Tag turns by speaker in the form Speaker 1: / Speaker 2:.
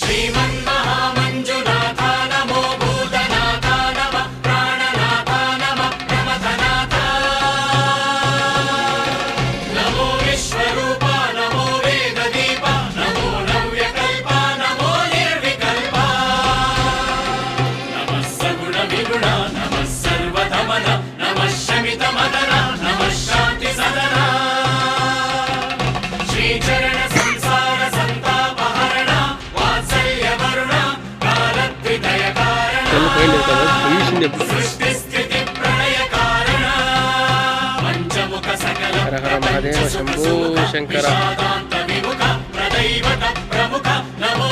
Speaker 1: श्रीमन्महामञ्जुनाथ नमो भूतनाथ नमः प्राणनाथ नमः प्रमथनाथ नमो विश्वरूपा नमो वेददीपा नमो नव्यकल्पा नमो निर्विकल्पा नमः सगुणविगुणा नमः सर्वधमन नमः शमितमदन नमः शान्तिसदन श्रीचरण संसार संतापहरण वात्सल्यवरुण कालत्रिदयकारण सृष्टिस्थिति प्रलयकारण पञ्चमुख सकल
Speaker 2: महादेव शंभो शंकर
Speaker 1: विमुख प्रदैवत प्रमुख नमो